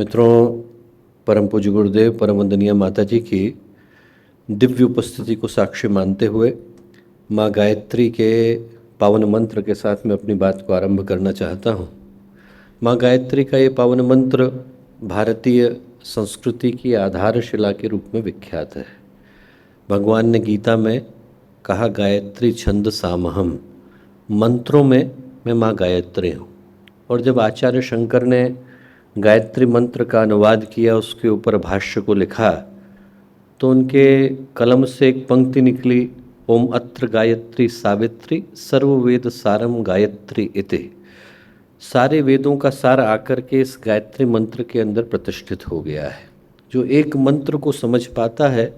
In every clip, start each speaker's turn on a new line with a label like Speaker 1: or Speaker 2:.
Speaker 1: मित्रों, परम पूज्य गुरुदेव परम वंदनीय माता जी की दिव्य उपस्थिति को साक्षी मानते हुए माँ गायत्री के पावन मंत्र के साथ मैं अपनी बात को आरंभ करना चाहता हूँ। माँ गायत्री का ये पावन मंत्र भारतीय संस्कृति की आधारशिला के रूप में विख्यात है। भगवान ने गीता में कहा, गायत्री छंद सामहम, मंत्रों में मैं माँ गायत्री हूँ। और जब आचार्य शंकर ने गायत्री मंत्र का अनुवाद किया, उसके ऊपर भाष्य को लिखा, तो उनके कलम से एक पंक्ति निकली, ओम अत्र गायत्री सावित्री सर्ववेद सारम गायत्री इति। सारे वेदों का सार आकर के इस गायत्री मंत्र के अंदर प्रतिष्ठित हो गया है। जो एक मंत्र को समझ पाता है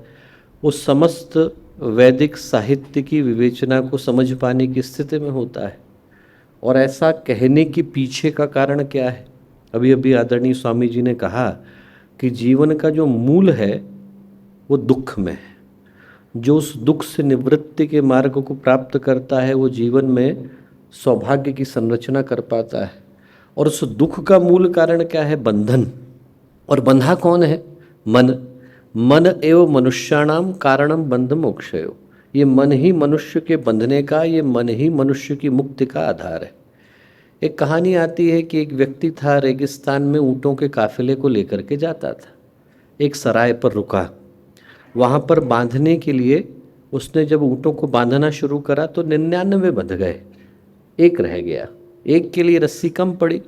Speaker 1: वो समस्त वैदिक साहित्य की विवेचना को समझ पाने की स्थिति में होता है। और ऐसा कहने के पीछे का कारण क्या है? अभी अभी आदरणीय स्वामी जी ने कहा कि जीवन का जो मूल है वो दुख में है। जो उस दुख से निवृत्ति के मार्ग को प्राप्त करता है वो जीवन में सौभाग्य की संरचना कर पाता है। और उस दुख का मूल कारण क्या है? बंधन। और बंधा कौन है? मन। मन एवं मनुष्याणाम कारणम बंध मोक्षयो। ये मन ही मनुष्य के बंधने का, ये मन ही मनुष्य की मुक्ति का आधार है। एक कहानी आती है कि एक व्यक्ति था, रेगिस्तान में ऊँटों के काफिले को लेकर के जाता था। एक सराय पर रुका, वहाँ पर बांधने के लिए उसने जब ऊँटों को बांधना शुरू करा तो 99 बंध गए, एक रह गया। एक के लिए रस्सी कम पड़ी।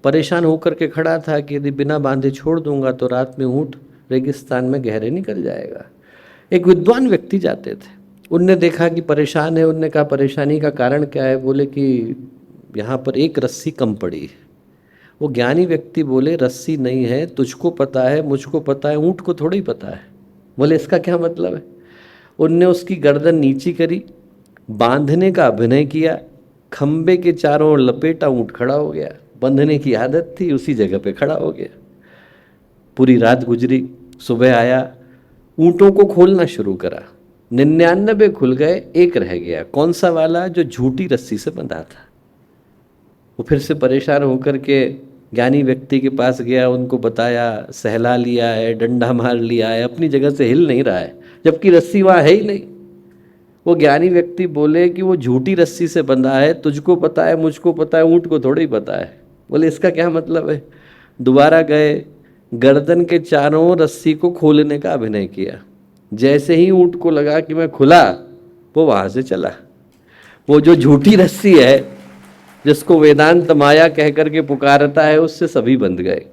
Speaker 1: परेशान होकर के खड़ा था कि यदि बिना बांधे छोड़ दूंगा तो रात में ऊँट रेगिस्तान में गहरे निकल जाएगा। एक विद्वान व्यक्ति जाते थे, उनने देखा कि परेशान है। उनने कहा, परेशानी का कारण क्या है? बोले कि यहाँ पर एक रस्सी कम पड़ी है। वो ज्ञानी व्यक्ति बोले, रस्सी नहीं है, तुझको पता है, मुझको पता है, ऊँट को थोड़ा ही पता है। बोले, इसका क्या मतलब है? उनने उसकी गर्दन नीची करी, बांधने का अभिनय किया, खंबे के चारों ओर लपेटा, ऊँट खड़ा हो गया। बंधने की आदत थी, उसी जगह पे खड़ा हो गया। पूरी रात गुजरी, सुबह आया, ऊँटों को खोलना शुरू करा। 99 खुल गए, एक रह गया। कौन सा वाला? जो झूठी रस्सी से बंधा था। वो फिर से परेशान होकर के ज्ञानी व्यक्ति के पास गया, उनको बताया, सहला लिया है, डंडा मार लिया है, अपनी जगह से हिल नहीं रहा है, जबकि रस्सी वहाँ है ही नहीं। वो ज्ञानी व्यक्ति बोले कि वो झूठी रस्सी से बंधा है, तुझको पता है, मुझको पता है, ऊँट को थोड़ा ही पता है। बोले, इसका क्या मतलब है? दोबारा गए, गर्दन के चारों ओर रस्सी को खोलने का अभिनय किया। जैसे ही ऊँट को लगा कि मैं खुला, वो वहाँ से चला। वो जो झूठी रस्सी है, जिसको वेदांत माया कह करके पुकारता है, उससे सभी बंध गए।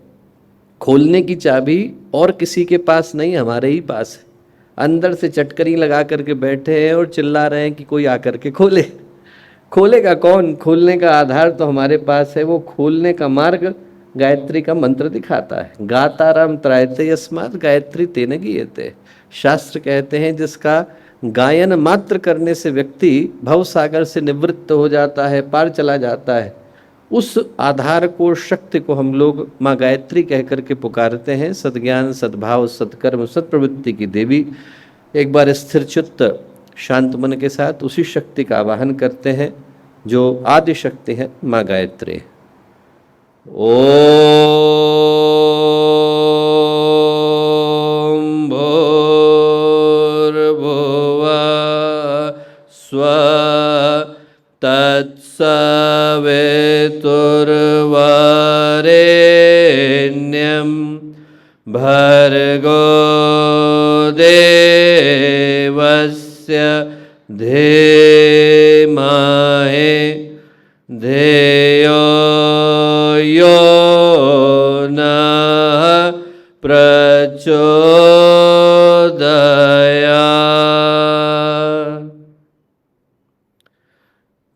Speaker 1: खोलने की चाबी और किसी के पास नहीं, हमारे ही पास है। अंदर से चटकनी लगा करके बैठे हैं और चिल्ला रहे हैं कि कोई आकर के खोले। खोलेगा कौन? खोलने का आधार तो हमारे पास है। वो खोलने का मार्ग गायत्री का मंत्र दिखाता है। गाताराम त्रायते यस्मात् गायत्री तेन गीयते। शास्त्र कहते हैं जिसका गायन मात्र करने से व्यक्ति भव सागर से निवृत्त हो जाता है, पार चला जाता है। उस आधार को, शक्ति को हम लोग माँ गायत्री कह करके पुकारते हैं। सद्ज्ञान, सद्भाव, सत्कर्म, सत्प्रवृत्ति की देवी। एक बार स्थिर चित्त शांत मन के साथ उसी शक्ति का आवाहन करते हैं जो आदि शक्ति है, माँ गायत्री। ओम तत्सवितुर्वरेण्यं भर्गो देवस्य धीमहि धियो यो नः प्रचोदयात्।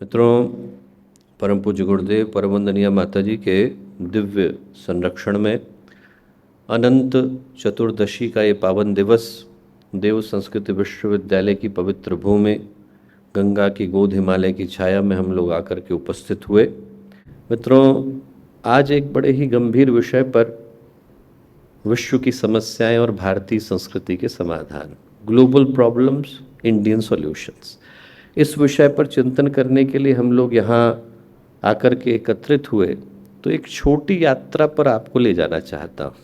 Speaker 1: मित्रों, परम पूज्य गुरुदेव परम वंदनीय माता जी के दिव्य संरक्षण में अनंत चतुर्दशी का ये पावन दिवस देव संस्कृत विश्वविद्यालय की पवित्र भूमि गंगा की गोद हिमालय की छाया में हम लोग आकर के उपस्थित हुए। मित्रों, आज एक बड़े ही गंभीर विषय पर, विश्व की समस्याएं और भारतीय संस्कृति के समाधान, ग्लोबल प्रॉब्लम्स, इंडियन सॉल्यूशंस, इस विषय पर चिंतन करने के लिए हम लोग यहाँ आकर के एकत्रित हुए। तो एक छोटी यात्रा पर आपको ले जाना चाहता हूँ।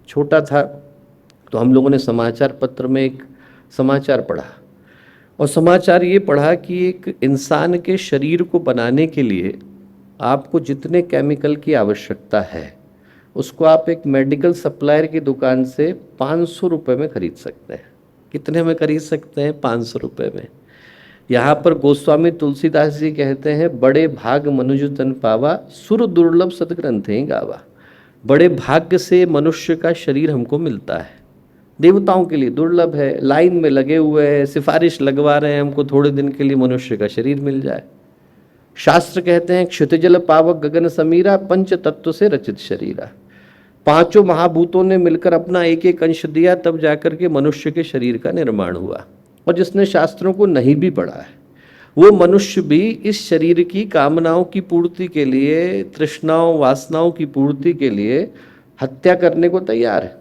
Speaker 1: छोटा था तो हम लोगों ने समाचार पत्र में एक समाचार पढ़ा, और समाचार ये पढ़ा कि एक इंसान के शरीर को बनाने के लिए आपको जितने केमिकल की आवश्यकता है उसको आप एक मेडिकल सप्लायर की दुकान से 500 रुपये में खरीद सकते हैं। कितने में खरीद सकते हैं? 500 रुपये में। यहाँ पर गोस्वामी तुलसीदास जी कहते हैं, बड़े भाग मनुज तन पावा, सुर दुर्लभ सतग्रंथें गावा। बड़े भाग्य से मनुष्य का शरीर हमको मिलता है, देवताओं के लिए दुर्लभ है, लाइन में लगे हुए हैं, सिफारिश लगवा रहे हैं हमको थोड़े दिन के लिए मनुष्य का शरीर मिल जाए। शास्त्र कहते हैं, क्षितिजल पावक गगन समीरा, पंच तत्व से रचित शरीरा। पांचों महाभूतों ने मिलकर अपना एक एक अंश दिया, तब जाकर के मनुष्य के शरीर का निर्माण हुआ। और जिसने शास्त्रों को नहीं भी पढ़ा है वो मनुष्य भी इस शरीर की कामनाओं की पूर्ति के लिए, तृष्णाओं वासनाओं की पूर्ति के लिए हत्या करने को तैयार है,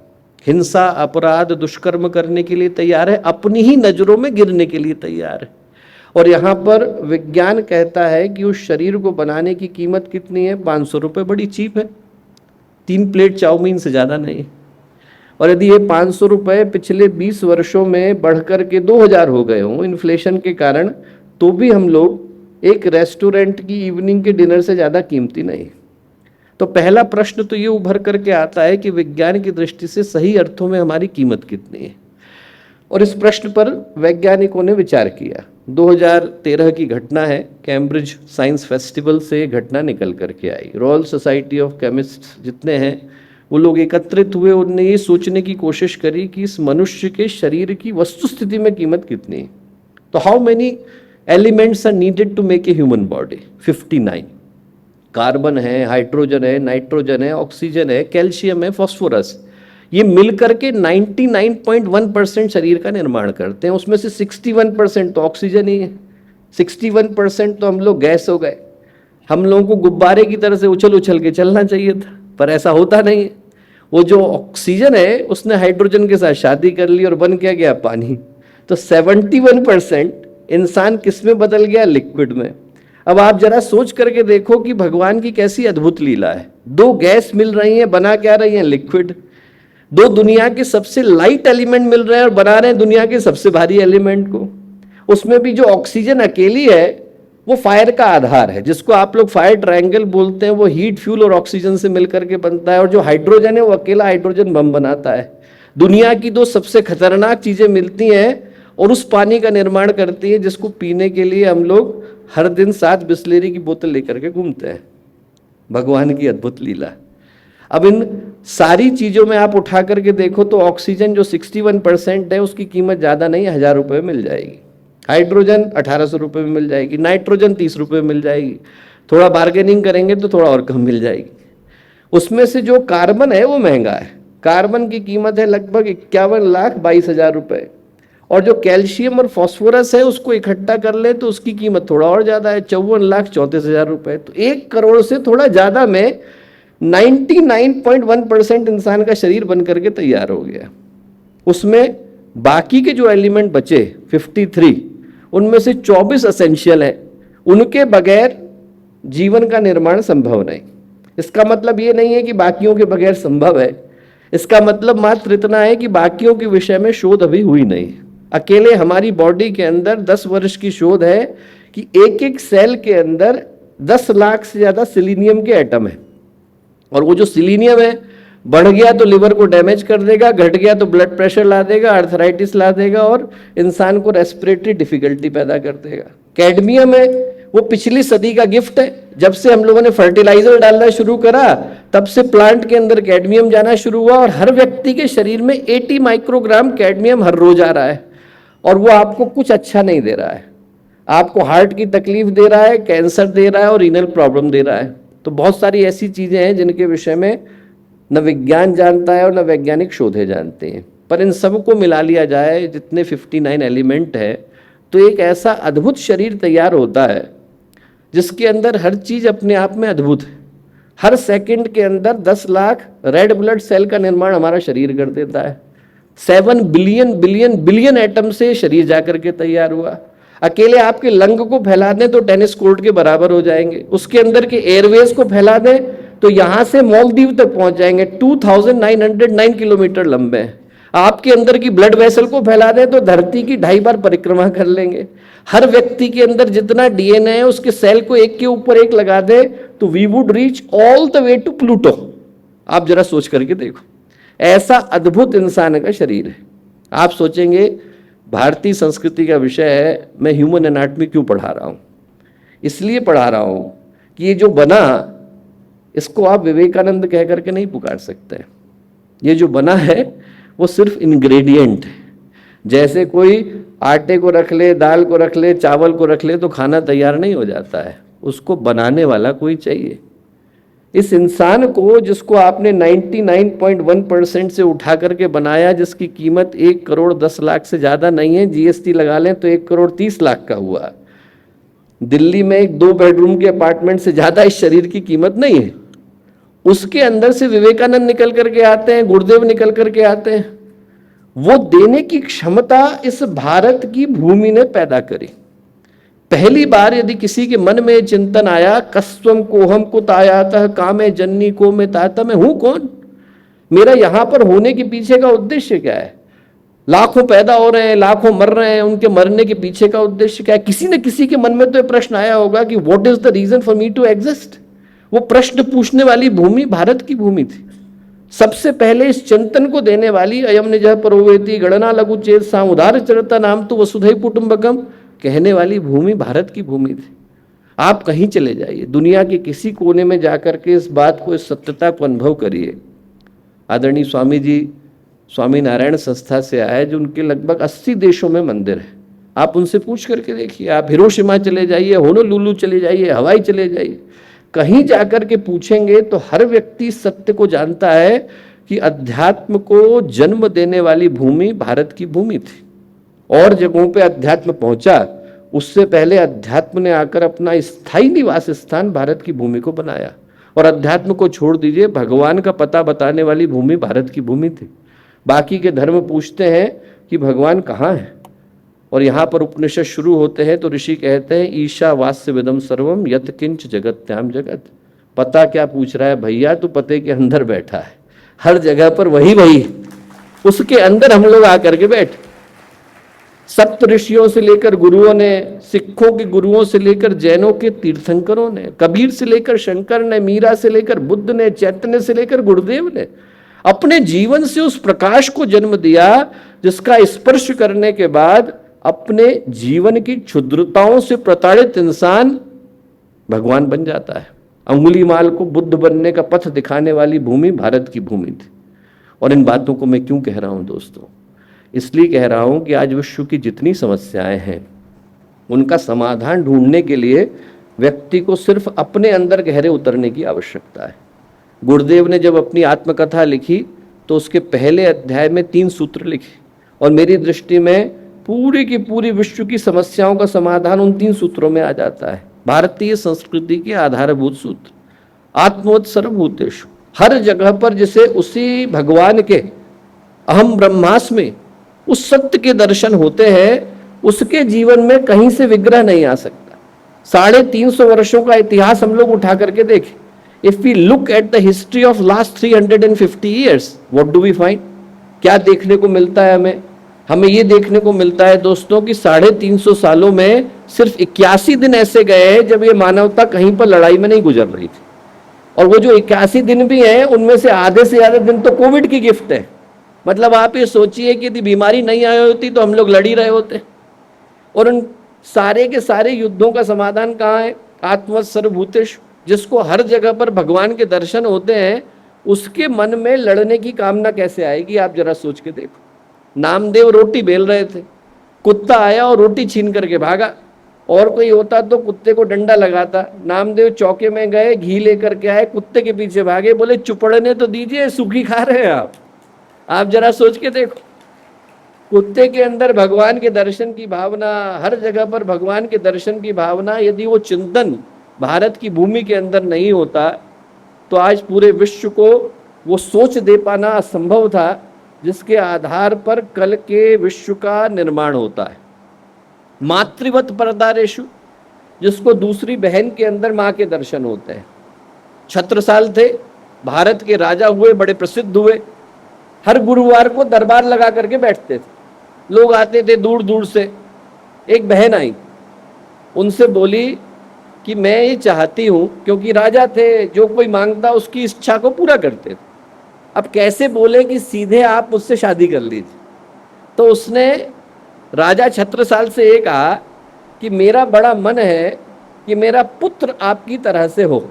Speaker 1: हिंसा अपराध दुष्कर्म करने के लिए तैयार है, अपनी ही नजरों में गिरने के लिए तैयार है। और यहाँ पर विज्ञान कहता है कि उस शरीर को बनाने की कीमत कितनी है? 500 रुपये। बड़ी चीप है, 3 प्लेट चाउमीन से ज़्यादा नहीं। और यदि ये 500 रुपये पिछले 20 वर्षों में बढ़कर के 2000 हो गए हों इन्फ्लेशन के कारण, तो भी हम लोग एक रेस्टोरेंट की इवनिंग के डिनर से ज़्यादा कीमती नहीं। तो पहला प्रश्न तो ये उभर करके आता है कि विज्ञान की दृष्टि से सही अर्थों में हमारी कीमत कितनी है। और इस प्रश्न पर वैज्ञानिकों ने विचार किया। 2013 की घटना है, कैम्ब्रिज साइंस फेस्टिवल से घटना निकल करके आई। रॉयल सोसाइटी ऑफ केमिस्ट्स जितने हैं वो लोग एकत्रित हुए, उन्होंने ये सोचने की कोशिश करी कि इस मनुष्य के शरीर की वस्तुस्थिति में कीमत कितनी है। तो how many elements are needed to make a human body? 59। Carbon है, हाइड्रोजन है, नाइट्रोजन है, ऑक्सीजन है, कैल्शियम है, फॉस्फोरस, ये मिलकर के 99.1% शरीर का निर्माण करते हैं। उसमें से 61% तो ऑक्सीजन ही है, 61% तो हम लोग गैस हो गए। हम लोगों को गुब्बारे की तरह से उछल उछल के चलना चाहिए था, पर ऐसा होता नहीं है। वो जो ऑक्सीजन है उसने हाइड्रोजन के साथ शादी कर ली और बन क्या गया? पानी। तो 71% इंसान किस में बदल गया? लिक्विड में। अब आप जरा सोच करके देखो कि भगवान की कैसी अद्भुत लीला है। 2 गैस मिल रही हैं, बना क्या रही हैं? लिक्विड। 2 दुनिया के सबसे लाइट एलिमेंट मिल रहे हैं और बना रहे हैं दुनिया के सबसे भारी एलिमेंट को। उसमें भी जो ऑक्सीजन अकेली है वो फायर का आधार है, जिसको आप लोग फायर ट्रायंगल बोलते हैं। वो हीट, फ्यूल और ऑक्सीजन से मिलकर के बनता है। और जो हाइड्रोजन है वो अकेला हाइड्रोजन बम बनाता है। दुनिया की 2 सबसे खतरनाक चीजें मिलती हैं और उस पानी का निर्माण करती है जिसको पीने के लिए हम लोग हर दिन 7 बिस्लेरी की बोतल लेकर के घूमते हैं। भगवान की अद्भुत लीला। अब इन सारी चीजों में आप उठा करके देखो तो ऑक्सीजन जो 61% है उसकी कीमत ज्यादा नहीं, 1000 रुपये मिल जाएगी। हाइड्रोजन 1800 रुपये में मिल जाएगी। नाइट्रोजन 30 रुपये में मिल जाएगी। थोड़ा बार्गेनिंग करेंगे तो थोड़ा और कम मिल जाएगी। उसमें से जो कार्बन है वो महंगा है। कार्बन की कीमत है लगभग 51,22,000 रुपये। और जो कैल्शियम और फॉस्फोरस है उसको इकट्ठा कर ले तो उसकी कीमत थोड़ा और ज़्यादा है, 54,34,000 रुपये। तो 1 करोड़ से थोड़ा ज़्यादा में 99.1% इंसान का शरीर बन करके तैयार हो गया। उसमें बाकी के जो एलिमेंट बचे 53, उनमें से 24 असेंशियल है। उनके बगैर जीवन का निर्माण संभव नहीं। इसका मतलब ये नहीं है कि बाकियों के बगैर संभव है। इसका मतलब मात्र इतना है कि बाकियों के विषय में शोध अभी हुई नहीं। अकेले हमारी बॉडी के अंदर 10 वर्ष की शोध है कि एक एक सेल के अंदर 10 लाख से ज़्यादा सिलीनियम के एटम है। और वो जो सिलीनियम है बढ़ गया तो लिवर को डैमेज कर देगा, घट गया तो ब्लड प्रेशर ला देगा, आर्थराइटिस ला देगा और इंसान को रेस्पिरेटरी डिफिकल्टी पैदा कर देगा। कैडमियम है वो पिछली सदी का गिफ्ट है। जब से हम लोगों ने फर्टिलाइजर डालना शुरू करा तब से प्लांट के अंदर कैडमियम जाना शुरू हुआ और हर व्यक्ति के शरीर में 80 माइक्रोग्राम कैडमियम हर रोज आ रहा है। और वो आपको कुछ अच्छा नहीं दे रहा है, आपको हार्ट की तकलीफ दे रहा है, कैंसर दे रहा है और रीनल प्रॉब्लम दे रहा है। तो बहुत सारी ऐसी चीजें हैं जिनके विषय में न विज्ञान जानता है और न वैज्ञानिक शोधे जानते हैं। पर इन सब को मिला लिया जाए, जितने 59 एलिमेंट है, तो एक ऐसा अद्भुत शरीर तैयार होता है जिसके अंदर हर चीज अपने आप में अद्भुत है। हर सेकंड के अंदर 10 लाख रेड ब्लड सेल का निर्माण हमारा शरीर कर देता है। 7 बिलियन बिलियन बिलियन एटम से शरीर जाकर के तैयार हुआ। अकेले आपके लंग को फैला दें तो टेनिस कोर्ट के बराबर हो जाएंगे। उसके अंदर के एयरवेज को फैला दें तो यहां से मालदीव तक पहुंच जाएंगे। 2909 किलोमीटर लंबे हैं। आपके अंदर की ब्लड वेसल को फैला दें तो धरती की 2.5 बार परिक्रमा कर लेंगे। हर व्यक्ति के अंदर जितना डीएनए है उसके सेल को एक के ऊपर एक लगा दे तो we would reach all the way to Pluto. आप जरा सोच करके देखो, ऐसा अद्भुत इंसान का शरीर है। आप सोचेंगे भारतीय संस्कृति का विषय है, मैं ह्यूमन एनाटॉमी क्यों पढ़ा रहा हूं? इसलिए पढ़ा रहा हूं कि ये जो बना इसको आप विवेकानंद कह करके नहीं पुकार सकते। ये जो बना है वो सिर्फ इंग्रेडिएंट है। जैसे कोई आटे को रख ले, दाल को रख ले, चावल को रख ले तो खाना तैयार नहीं हो जाता है, उसको बनाने वाला कोई चाहिए। इस इंसान को जिसको आपने 99.1% से उठा करके बनाया, जिसकी कीमत 1 करोड़ 10 लाख से ज़्यादा नहीं है, जीएसटी लगा लें तो 1 करोड़ 30 लाख का हुआ। दिल्ली में एक 2 बेडरूम के अपार्टमेंट से ज़्यादा इस शरीर की कीमत नहीं है। उसके अंदर से विवेकानंद निकल करके आते हैं, गुरुदेव निकल करके आते हैं। वो देने की क्षमता इस भारत की भूमि ने पैदा करी। पहली बार यदि किसी के मन में चिंतन आया, कस्वम कोहम कुत आयातः कामे जन्नी को में ताता, मैं हूं कौन, मेरा यहां पर होने के पीछे का उद्देश्य क्या है? लाखों पैदा हो रहे हैं, लाखों मर रहे हैं, उनके मरने के पीछे का उद्देश्य क्या है? किसी न किसी के मन में तो यह प्रश्न आया होगा कि what is the reason for me to exist. वो प्रश्न पूछने वाली भूमि भारत की भूमि थी। सबसे पहले इस चिंतन को देने वाली अयम निजः परोवेति गणना लघु चेत साम उदार चरता नाम तो वसुधैव कुटुंबकम कहने वाली भूमि भारत की भूमि थी। आप कहीं चले जाइए, दुनिया के किसी कोने में जाकर के इस बात को, इस सत्यता को अनुभव करिए। आदरणीय स्वामी जी स्वामी नारायण संस्था से आए, जो उनके लगभग 80 देशों में मंदिर है। आप उनसे पूछ करके देखिए, आप हिरोशिमा चले जाइए, होनोलुलु चले जाइए, हवाई चले जाइए, कहीं जाकर के पूछेंगे तो हर व्यक्ति सत्य को जानता है कि अध्यात्म को जन्म देने वाली भूमि भारत की भूमि थी। और जगहों पे अध्यात्म पहुंचा, उससे पहले अध्यात्म ने आकर अपना स्थायी निवास स्थान भारत की भूमि को बनाया। और अध्यात्म को छोड़ दीजिए, भगवान का पता बताने वाली भूमि भारत की भूमि थी। बाकी के धर्म पूछते हैं कि भगवान कहाँ है, और यहाँ पर उपनिषद शुरू होते हैं तो ऋषि कहते हैं ईशावास्य विदम सर्वम यत किंच जगत्याम जगत। पता क्या पूछ रहा है भैया, तू पते के अंदर बैठा है, हर जगह पर वही उसके अंदर हम लोग आकर के बैठे। सप्त ऋषियों से लेकर गुरुओं ने, सिखों के गुरुओं से लेकर जैनों के तीर्थंकरों ने, कबीर से लेकर शंकर ने, मीरा से लेकर बुद्ध ने, चैतन्य से लेकर गुरुदेव ने अपने जीवन से उस प्रकाश को जन्म दिया जिसका स्पर्श करने के बाद अपने जीवन की क्षुद्रताओं से प्रताड़ित इंसान भगवान बन जाता है। अंगुलीमाल को बुद्ध बनने का पथ दिखाने वाली भूमि भारत की भूमि थी। और इन बातों को मैं क्यों कह रहा हूं दोस्तों? इसलिए कह रहा हूं कि आज विश्व की जितनी समस्याएं हैं उनका समाधान ढूंढने के लिए व्यक्ति को सिर्फ अपने अंदर गहरे उतरने की आवश्यकता है। गुरुदेव ने जब अपनी आत्मकथा लिखी तो उसके पहले अध्याय में 3 सूत्र लिखे, और मेरी दृष्टि में पूरी की पूरी विश्व की समस्याओं का समाधान उन 3 सूत्रों में आ जाता है। भारतीय संस्कृति के आधारभूत सूत्र, आत्मवत् सर्वभूतेषु, हर जगह पर जिसे उसी भगवान के अहम ब्रह्मास्मि में उस सत्य के दर्शन होते हैं, उसके जीवन में कहीं से विग्रह नहीं आ सकता। 350 वर्षों का इतिहास हम लोग उठा करके देखें, if we look at the history of last 350 years, what do we find? क्या देखने को मिलता है हमें? हमें ये देखने को मिलता है दोस्तों कि 350 सालों में सिर्फ 81 दिन ऐसे गए हैं जब ये मानवता कहीं पर लड़ाई में नहीं गुजर रही थी। और वो जो 81 दिन भी हैं उनमें से आधे से ज्यादा दिन तो कोविड की गिफ्ट है। मतलब आप ये सोचिए कि यदि बीमारी नहीं आई होती तो हम लोग लड़ ही रहे होते। और उन सारे के सारे युद्धों का समाधान कहाँ है? आत्मवत् सर्वभूतेषु, जिसको हर जगह पर भगवान के दर्शन होते हैं, उसके मन में लड़ने की कामना कैसे आएगी? आप जरा सोच के देखो। नामदेव रोटी बेल रहे थे, कुत्ता आया और रोटी छीन करके भागा। और कोई होता तो कुत्ते को डंडा लगाता। नामदेव चौके में गए, घी लेकर के आए, कुत्ते के पीछे भागे, बोले चुपड़ने तो दीजिए, सूखी खा रहे हैं आप जरा सोच के देखो। कुत्ते के अंदर भगवान के दर्शन की भावना, हर जगह पर भगवान के दर्शन की भावना, यदि वो चिंतन भारत की भूमि के अंदर नहीं होता तो आज पूरे विश्व को वो सोच दे पाना असंभव था जिसके आधार पर कल के विश्व का निर्माण होता है। मातृवत परदारेषु, जिसको दूसरी बहन के अंदर माँ के दर्शन होते हैं। छत्रसाल थे, भारत के राजा हुए, बड़े प्रसिद्ध हुए। हर गुरुवार को दरबार लगा करके बैठते थे, लोग आते थे दूर दूर से। एक बहन आई, उनसे बोली कि मैं ये चाहती हूँ, क्योंकि राजा थे, जो कोई मांगता उसकी इच्छा को पूरा करते थे, अब कैसे बोले कि सीधे आप मुझसे शादी कर लीजिए। तो उसने राजा छत्रसाल से ये कहा कि मेरा बड़ा मन है कि मेरा पुत्र आपकी तरह से हो।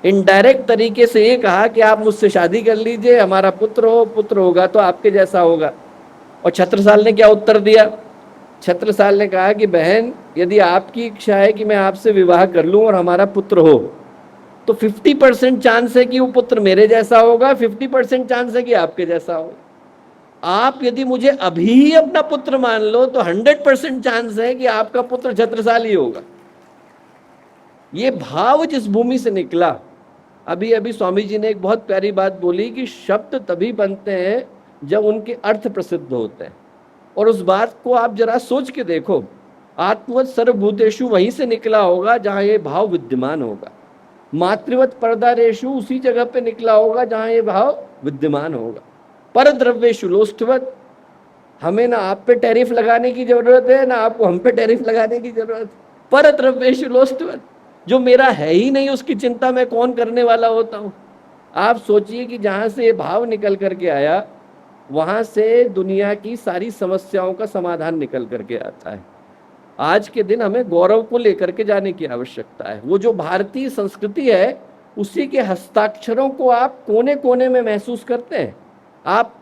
Speaker 1: इनडायरेक्ट तरीके से ये कहा कि आप मुझसे शादी कर लीजिए, हमारा पुत्र हो, पुत्र होगा तो आपके जैसा होगा। और छत्रसाल ने क्या उत्तर दिया? छत्रसाल ने कहा कि बहन, यदि आपकी इच्छा है कि मैं आपसे विवाह कर लूं और हमारा पुत्र हो, तो 50% चांस है कि वो पुत्र मेरे जैसा होगा, 50% चांस है कि आपके जैसा होगा। आप यदि मुझे अभी ही अपना पुत्र मान लो तो 100% चांस है कि आपका पुत्र छत्रसाल ही होगा। ये भाव जिस भूमि से निकला, अभी अभी स्वामी जी ने एक बहुत प्यारी बात बोली कि शब्द तभी बनते हैं जब उनके अर्थ प्रसिद्ध होते हैं। और उस बात को आप जरा सोच के देखो, आत्मवत् सर्वभूतेषु वहीं से निकला होगा जहां ये भाव विद्यमान होगा। मातृवत परदारेषु उसी जगह पे निकला होगा जहां ये भाव विद्यमान होगा। पर द्रव्येषु लोष्ठवत, हमें ना आप पे टैरिफ लगाने की जरूरत है, ना आपको हम पे टैरिफ लगाने की जरूरत है। पर द्रव्येषु लोष्ठवत, जो मेरा है ही नहीं उसकी चिंता मैं कौन करने वाला होता हूँ। आप सोचिए कि जहां से ये भाव निकल करके आया, वहां से दुनिया की सारी समस्याओं का समाधान निकल करके आता है। आज के दिन हमें गौरव को लेकर के जाने की आवश्यकता है। वो जो भारतीय संस्कृति है, उसी के हस्ताक्षरों को आप कोने कोने में महसूस करते हैं। आप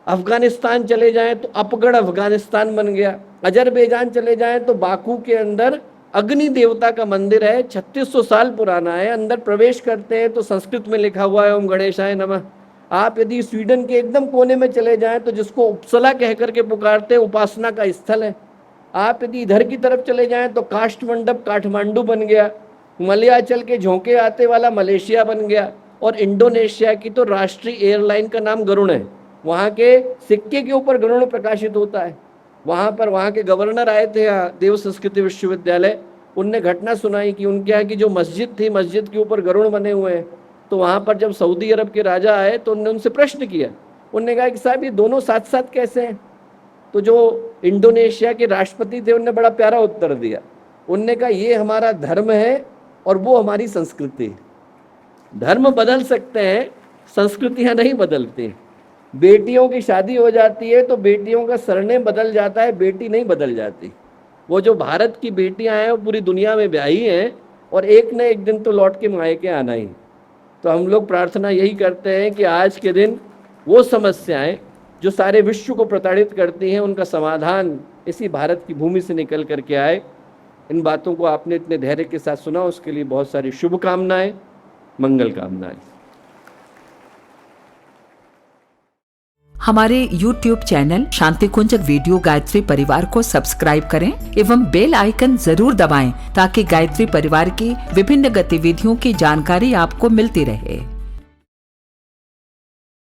Speaker 1: अफगानिस्तान चले जाएं तो अपगढ़ अफगानिस्तान बन गया, अजरबैजान चले जाएं तो बाकू के अंदर अग्नि देवता का मंदिर है, 3600 साल पुराना है। अंदर प्रवेश करते हैं तो संस्कृत में लिखा हुआ है ओम गणेशाय नमः। आप यदि स्वीडन के एकदम कोने में चले जाएं तो जिसको उपसला कह करके पुकारते हैं, उपासना का स्थल है। आप यदि इधर की तरफ चले जाएं तो काष्ठमंडप काठमांडू बन गया, मलयाचल के झोंके आते वाला मलेशिया बन गया, और इंडोनेशिया की तो राष्ट्रीय एयरलाइन का नाम गरुड़ है। वहाँ के सिक्के के ऊपर गरुड़ प्रकाशित होता है। वहाँ पर वहाँ के गवर्नर आए थे देव संस्कृति विश्वविद्यालय, उनने घटना सुनाई कि उनके यहाँ की जो मस्जिद थी, मस्जिद के ऊपर गरुड़ बने हुए हैं। तो वहाँ पर जब सऊदी अरब के राजा आए तो उन्होंने उनसे प्रश्न किया, उनने कहा कि साहब ये दोनों साथ साथ कैसे हैं? तो जो इंडोनेशिया के राष्ट्रपति थे उनने बड़ा प्यारा उत्तर दिया। उनने कहा ये हमारा धर्म है और वो हमारी संस्कृति है। धर्म बदल सकते हैं, संस्कृतियाँ नहीं बदलती। बेटियों की शादी हो जाती है तो बेटियों का सरनेम बदल जाता है, बेटी नहीं बदल जाती। वो जो भारत की बेटियां हैं वो पूरी दुनिया में ब्याही हैं और एक न एक दिन तो लौट के मायके आना ही। तो हम लोग प्रार्थना यही करते हैं कि आज के दिन वो समस्याएं जो सारे विश्व को प्रताड़ित करती हैं, उनका समाधान इसी भारत की भूमि से निकल करके आए। इन बातों को आपने इतने धैर्य के साथ सुना, उसके लिए बहुत सारी शुभकामनाएं, मंगल कामनाएं।
Speaker 2: हमारे YouTube चैनल शांति कुंज वीडियो गायत्री परिवार को सब्सक्राइब करें एवं बेल आइकन जरूर दबाएं ताकि गायत्री परिवार की विभिन्न गतिविधियों की जानकारी आपको मिलती रहे।